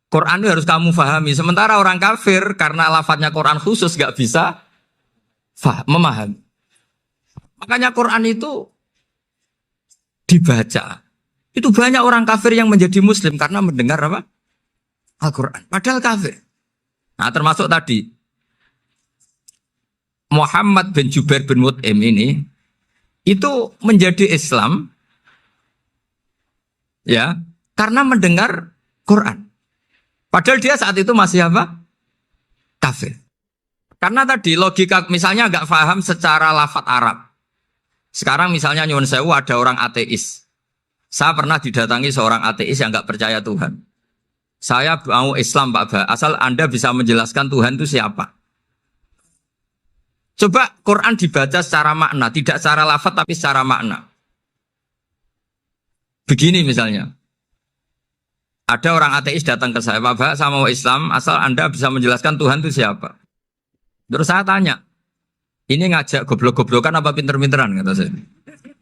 [SPEAKER 1] Quran itu harus kamu fahami. Sementara orang kafir karena lafadznya Quran khusus gak bisa memahami. Makanya Quran itu dibaca. Itu banyak orang kafir yang menjadi muslim karena mendengar apa? Al-Quran. Padahal kafir. Nah termasuk tadi Muhammad bin Jubair bin Mut'im ini itu menjadi Islam ya, karena mendengar Quran. Padahal dia saat itu masih apa? Kafir. Karena tadi logika misalnya nggak paham secara lafadz Arab. Sekarang misalnya nyuwun sewu ada orang ateis. Saya pernah didatangi seorang ateis yang nggak percaya Tuhan. Saya mau Islam Pak Ba, asal Anda bisa menjelaskan Tuhan itu siapa. Coba Quran dibaca secara makna, tidak secara lafadz tapi secara makna. Begini misalnya, ada orang ateis datang ke saya, Pak, saya mau Islam, asal Anda bisa menjelaskan Tuhan itu siapa. Terus saya tanya, ini ngajak goblok-goblokan apa pinter-pinteran, kata saya.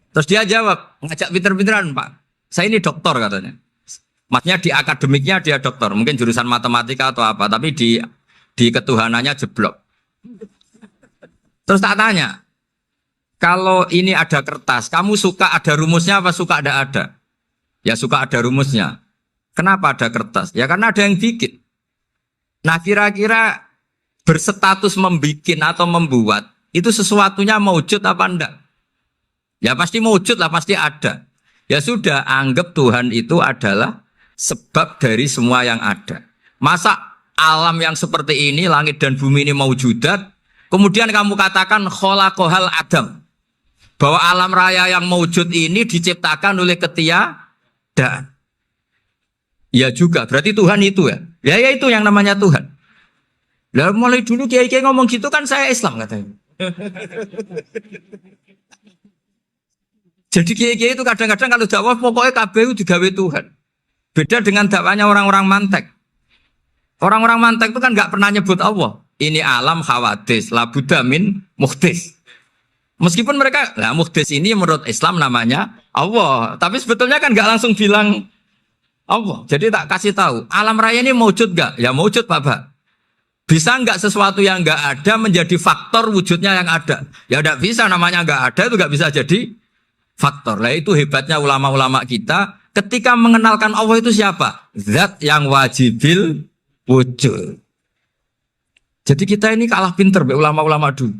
[SPEAKER 1] Terus dia jawab, ngajak pinter-pinteran Pak, saya ini doktor katanya. Maksudnya di akademiknya dia doktor, mungkin jurusan matematika atau apa, tapi di ketuhanannya jeblok. Terus tak tanya, kalau ini ada kertas, kamu suka ada rumusnya apa suka ada? Ya suka ada rumusnya. Kenapa ada kertas? Ya karena ada yang bikin. Nah kira-kira berstatus membikin atau membuat itu sesuatunya mewujud apa enggak? Ya pasti mewujud lah, pasti ada. Ya sudah, anggap Tuhan itu adalah sebab dari semua yang ada. Masa alam yang seperti ini, langit dan bumi ini mewujudat, kemudian kamu katakan kholaqohal adam, bahwa alam raya yang mewujud ini diciptakan oleh ketiadaan. Ya juga, berarti Tuhan itu ya. Ya itu yang namanya Tuhan. Lah mulai dulu kiai-kiai ngomong gitu kan saya Islam katanya. Jadi kiai-kiai itu kadang-kadang kalau dakwah pokoknya KBU digawe Tuhan. Beda dengan dakwanya orang-orang mantek. Orang-orang mantek itu kan nggak pernah nyebut Allah. Ini alam hawadis, labudamin muhdis. Meskipun mereka, nah muhdis ini menurut Islam namanya Allah. Tapi sebetulnya kan nggak langsung bilang Allah. Jadi tak kasih tahu, alam raya ini mewujud nggak? Ya mewujud Pak. Bisa nggak sesuatu yang nggak ada menjadi faktor wujudnya yang ada? Ya nggak bisa, namanya nggak ada itu nggak bisa jadi faktor. Nah itu hebatnya ulama-ulama kita. Ketika mengenalkan Allah itu siapa? Zat yang wajibil wujud. Jadi kita ini kalah pinter ulama-ulama dulu.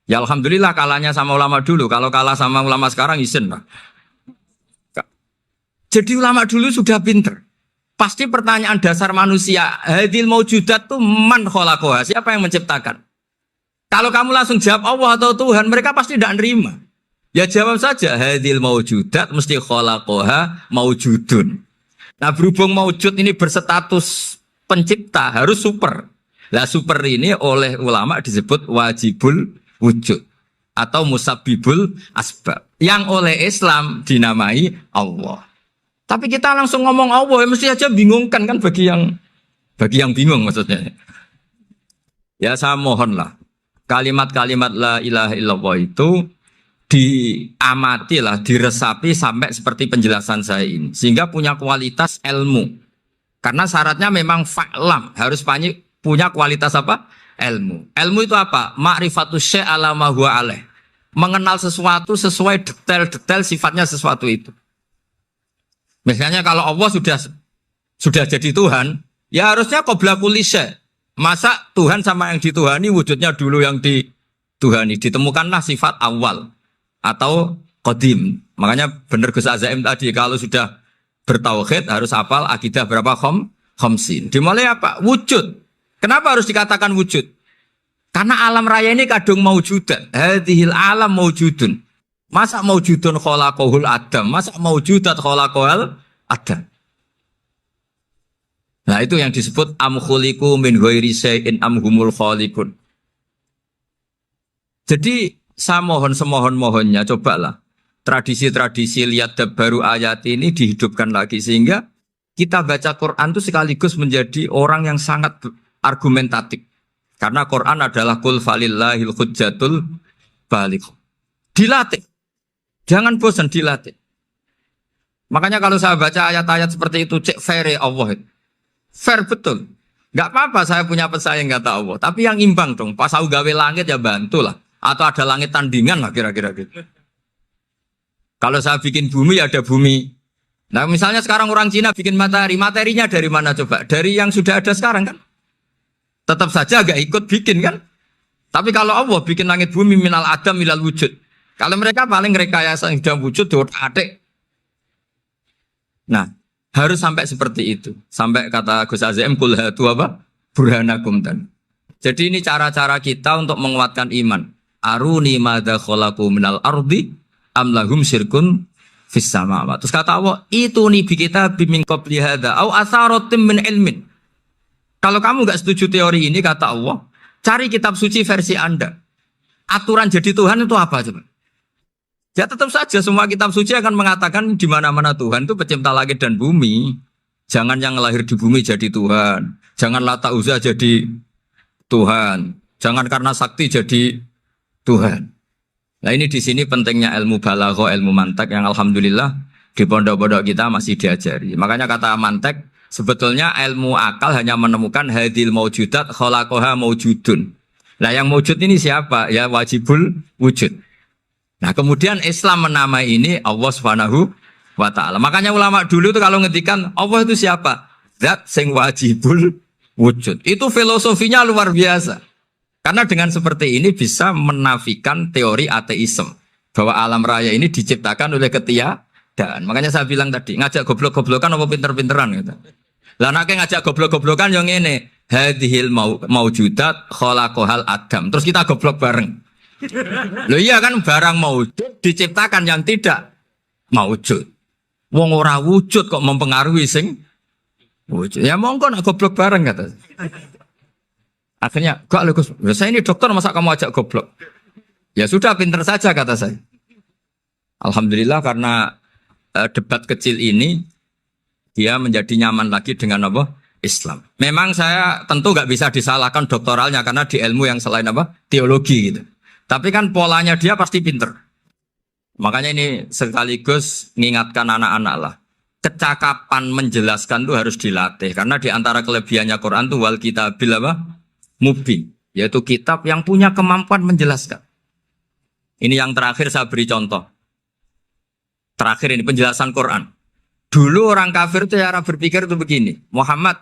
[SPEAKER 1] Ya alhamdulillah kalahnya sama ulama dulu. Kalau kalah sama ulama sekarang isin lah. Jadi ulama dulu sudah pinter. Pasti pertanyaan dasar manusia, hadil maujudat itu man khalaqaha, siapa yang menciptakan? Kalau kamu langsung jawab Allah atau Tuhan, mereka pasti tidak nerima. Ya jawab saja, hadil maujudat mesti khalaqaha maujudun. Nah berhubung maujud ini berstatus pencipta, harus super. Lah super ini oleh ulama disebut wajibul wujud atau musabbibul asbab. Yang oleh Islam dinamai Allah. Tapi kita langsung ngomong Allah, mesti aja bingungkan kan bagi yang bingung maksudnya. Ya saya mohonlah kalimat-kalimat la ilaha illallah itu diamatilah, diresapi sampai seperti penjelasan saya ini, sehingga punya kualitas ilmu. Karena syaratnya memang fa'lam, harus punya kualitas apa? Ilmu. Ilmu itu apa? Ma'rifatus syai' ala ma huwa alaih. Mengenal sesuatu sesuai detail-detail sifatnya sesuatu itu. Misalnya kalau Allah sudah jadi Tuhan, ya harusnya qabla kulli syai'. Masa Tuhan sama yang dituhani wujudnya dulu yang dituhani, ditemukanlah sifat awal atau qadim. Makanya benar Gus Azaim tadi kalau sudah bertauhid harus hafal akidah berapa khamsin. Dimulai apa? Wujud. Kenapa harus dikatakan wujud? Karena alam raya ini kadung maujudan. Hadhil alam maujudun. Masa maujudun khalaqahul adam? Masa maujudat khalaqahul adam? Nah itu yang disebut am khuliqu min ghairi syai'in am humul khaliqun. Jadi saya mohon semohon-mohonnya cobalah tradisi-tradisi lihat baru ayat ini dihidupkan lagi sehingga kita baca Quran itu sekaligus menjadi orang yang sangat argumentatif. Karena Quran adalah qul falillahil hujjatul baligh. Dilatih. Jangan bosan dilatih. Makanya kalau saya baca ayat-ayat seperti itu cek fair Allah. Fair betul. Enggak apa-apa saya punya pesaing kata Allah, tapi yang imbang dong. Pas aku gawe langit ya bantulah. Atau ada langit tandingan lah kira-kira gitu. Kalau saya bikin bumi ya ada bumi. Nah misalnya sekarang orang Cina bikin matahari, materinya dari mana coba? Dari yang sudah ada sekarang kan? Tetap saja agak ikut bikin kan? Tapi kalau Allah bikin langit bumi minal adam minal wujud. Kalau mereka paling rekayasa yang sudah wujud adik. Nah harus sampai seperti itu. Sampai kata Gus Azim kul hatu apa? Burhanakum dan. Jadi ini cara-cara kita untuk menguatkan iman. Aruni madza khalaqu minal ardi am lahum syirkun fis samawati. Terus kata Allah, itu nih bi kita bimin qabli hadza au atharatim min ilmin. Kalau kamu enggak setuju teori ini kata Allah, cari kitab suci versi Anda. Aturan jadi Tuhan itu apa coba? Ya tetap saja semua kitab suci akan mengatakan di mana-mana Tuhan itu pencipta langit dan bumi. Jangan yang lahir di bumi jadi Tuhan. Jangan Lata Uzza jadi Tuhan. Jangan karena sakti jadi Tuhan. Nah ini di sini pentingnya ilmu balaghah, ilmu mantek yang alhamdulillah di pondok-pondok kita masih diajari. Makanya kata mantek sebetulnya ilmu akal hanya menemukan hadil maujudat khalaqaha maujudun. Nah yang maujud ini siapa? Ya wajibul wujud. Nah kemudian Islam menamai ini Allah Subhanahu wa ta'ala. Makanya ulama dulu itu kalau ngetikan Allah itu siapa? Zat sing wajibul wujud. Itu filosofinya luar biasa. Karena dengan seperti ini bisa menafikan teori ateisme. Bahwa alam raya ini diciptakan oleh ketiadaan. Makanya saya bilang tadi, ngajak goblok-goblokan apa pinter-pinteran gitu. Lah nek ngajak goblok-goblokan yang ini, hadhil maujudat khalaqahal adam. Terus kita goblok bareng. Loh iya kan barang maujud diciptakan yang tidak maujud. Wong ora wujud kok mempengaruhi sing wujud. Ya monggo nak goblok bareng kata. Akhirnya, gak Gus, saya ini dokter masa kamu ajak goblok? Ya sudah pinter saja kata saya. Alhamdulillah karena debat kecil ini dia menjadi nyaman lagi dengan apa? Islam. Memang saya tentu nggak bisa disalahkan doktoralnya karena di ilmu yang selain apa? Teologi gitu. Tapi kan polanya dia pasti pinter. Makanya ini sekaligus mengingatkan anak-anak lah. Kecakapan menjelaskan itu harus dilatih karena di antara kelebihannya Quran itu wal kitabil apa? Mubin, yaitu kitab yang punya kemampuan menjelaskan. Ini yang terakhir saya beri contoh. Terakhir ini penjelasan Quran. Dulu orang kafir itu cara berpikir itu begini, Muhammad,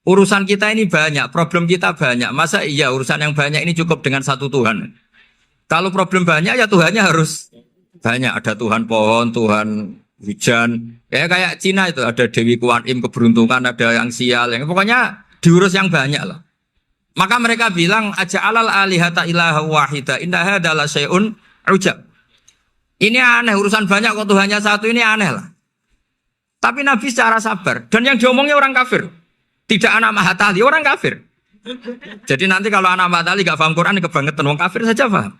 [SPEAKER 1] urusan kita ini banyak, problem kita banyak. Masa iya urusan yang banyak ini cukup dengan satu Tuhan? Kalau problem banyak ya Tuhannya harus banyak. Ada Tuhan pohon, Tuhan hujan. Ya kayak Cina itu ada Dewi Kuan Im keberuntungan, ada yang sial, yang pokoknya diurus yang banyak lah. Maka mereka bilang aja'alal alihata ilaha wahida inna hadza la syai'un ujab. Ini aneh, urusan banyak kok Tuhannya satu, ini aneh lah. Tapi Nabi secara sabar dan yang diomongnya orang kafir. Tidak anak Mahatali, orang kafir. Jadi nanti kalau anak Mahatali gak paham Quran kebangetan, orang kafir saja paham.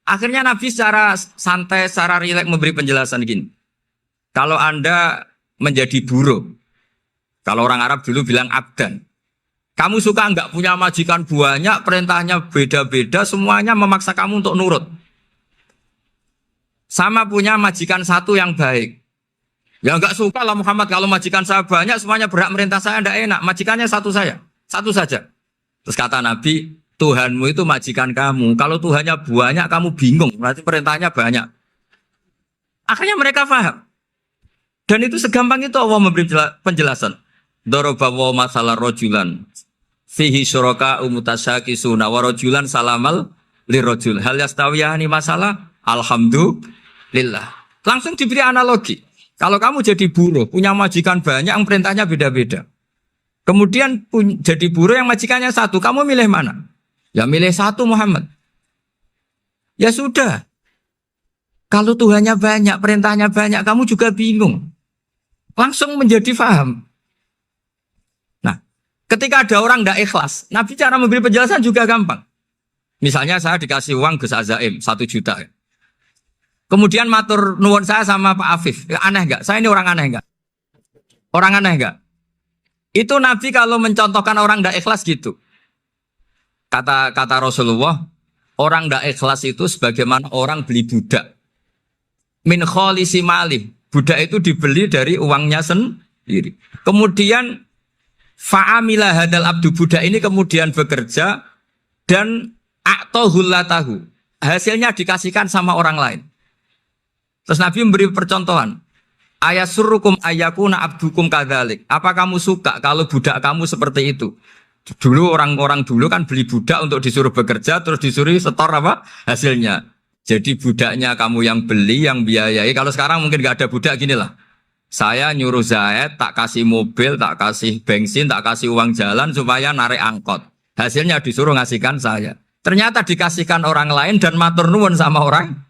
[SPEAKER 1] Akhirnya Nabi secara santai, secara rileks memberi penjelasan gini. Kalau Anda menjadi buruh, kalau orang Arab dulu bilang abdan. Kamu suka enggak punya majikan banyak, perintahnya beda-beda, semuanya memaksa kamu untuk nurut. Sama punya majikan satu yang baik. Ya enggak suka lah Muhammad, kalau majikan saya banyak, semuanya berhak merintah saya, enggak enak. Majikannya satu saja, satu saja. Terus kata Nabi, Tuhanmu itu majikan kamu. Kalau Tuhannya banyak, kamu bingung. Berarti perintahnya banyak. Akhirnya mereka paham. Dan itu segampang itu Allah memberi penjelasan. Daraba wa masalah rojulan. Fihi syuraka umutasyakisuna wa rojulan salamal lirojul. Hal yastawiyahani masalah. Alhamdulillah. Langsung diberi analogi. Kalau kamu jadi buruh, punya majikan banyak, yang perintahnya beda-beda. Kemudian jadi buruh yang majikannya satu. Kamu milih mana? Ya milih satu Muhammad. Ya sudah. Kalau Tuhannya banyak, perintahnya banyak, kamu juga bingung. Langsung menjadi faham. Nah, ketika ada orang tidak ikhlas, Nabi cara memberi penjelasan juga gampang. Misalnya saya dikasih uang Gus Azaim 1 juta. Kemudian matur nuwun saya sama Pak Afif. Ya, aneh enggak? Saya ini orang aneh enggak? Orang aneh enggak? Itu Nabi kalau mencontohkan orang tidak ikhlas gitu. Kata Rasulullah, orang tidak ikhlas itu sebagaimana orang beli budak. Min kholisi malih. Budak itu dibeli dari uangnya sendiri. Kemudian fa'amila hadal abdu, budak ini kemudian bekerja dan a'tohullatahu. Hasilnya dikasihkan sama orang lain. Terus Nabi memberi percontohan. Ayasurrukum ayyakuna abdukum kadzalik. Apa kamu suka kalau budak kamu seperti itu? Dulu orang-orang dulu kan beli budak untuk disuruh bekerja, terus disuruh setor apa hasilnya. Jadi budaknya kamu yang beli, yang biayai. Kalau sekarang mungkin gak ada budak gini lah. Saya nyuruh Zaid, tak kasih mobil, tak kasih bensin, tak kasih uang jalan supaya narik angkot. Hasilnya disuruh ngasihkan saya. Ternyata dikasihkan orang lain dan matur nuwun sama orang.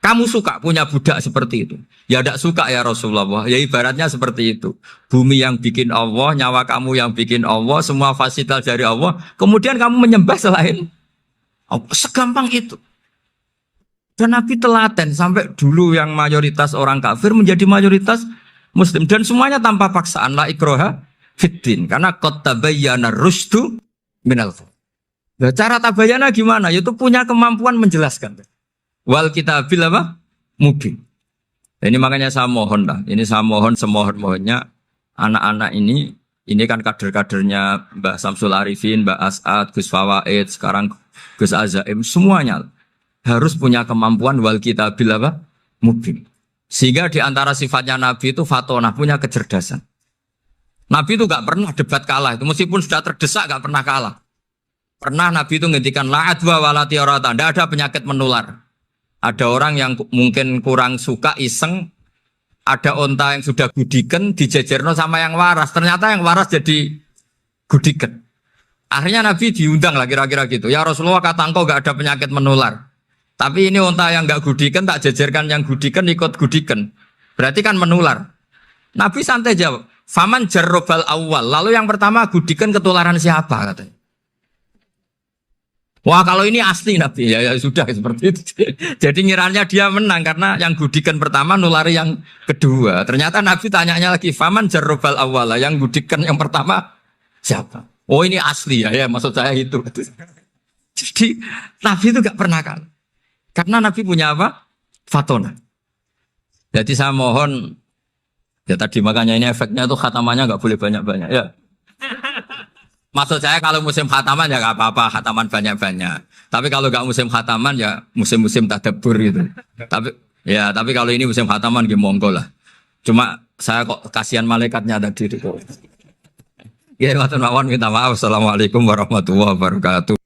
[SPEAKER 1] Kamu suka punya budak seperti itu? Ya tidak suka ya Rasulullah. Ya ibaratnya seperti itu. Bumi yang bikin Allah, nyawa kamu yang bikin Allah, semua fasilitas dari Allah. Kemudian kamu menyembah selain Allah. Segampang itu. Dan Nabi telaten sampai dulu yang mayoritas orang kafir menjadi mayoritas Muslim. Dan semuanya tanpa paksaan. La ikroha fiddin. Karena qad tabayyana rusdu minal ghayy. Nah, cara tabayyana gimana? Yaitu punya kemampuan menjelaskan. Wal kitabil apa? Mubin. Ini makanya saya mohon lah. Ini saya mohon semohon-mohonnya anak-anak ini kan kader-kadernya Mbah Samsul Arifin, Mbah As'ad, Gus Fawaid, sekarang Gus Azaim, semuanya harus punya kemampuan wal kitabil apa? Mubin. Sehingga di antara sifatnya Nabi itu fatonah, punya kecerdasan. Nabi itu gak pernah debat kalah. Itu meskipun sudah terdesak gak pernah kalah. Pernah Nabi itu ngendikan la'adwa walatiorata. Tidak ada penyakit menular. Ada orang yang mungkin kurang suka iseng, ada onta yang sudah gudiken dijejerno sama yang waras. Ternyata yang waras jadi gudiken. Akhirnya Nabi diundang lah kira-kira gitu. Ya Rasulullah, kata engkau gak ada penyakit menular. Tapi ini onta yang gak gudiken tak jejerkan yang gudiken ikut gudiken. Berarti kan menular. Nabi santai jawab. Faman jarrobal awal. Lalu yang pertama gudiken ketularan siapa katanya. Wah kalau ini asli Nabi ya sudah seperti itu. Jadi ngiranya dia menang karena yang gudikan pertama nulari yang kedua. Ternyata Nabi tanyanya lagi, faman jarrobal awala, yang gudikan yang pertama siapa? Oh ini asli ya maksud saya itu. Jadi Nabi itu gak pernah kalah. Karena Nabi punya apa? Fatona. Jadi saya mohon ya tadi makanya ini efeknya tuh khatamannya gak boleh banyak-banyak ya. Maksud saya kalau musim khataman ya gak apa-apa, khataman banyak-banyak. Tapi kalau gak musim khataman ya musim-musim tadabbur gitu. Tapi kalau ini musim khataman ya monggo lah. Cuma saya kok kasihan malaikatnya tadi itu. Ya, matur nuwun minta maaf. Assalamualaikum warahmatullahi wabarakatuh.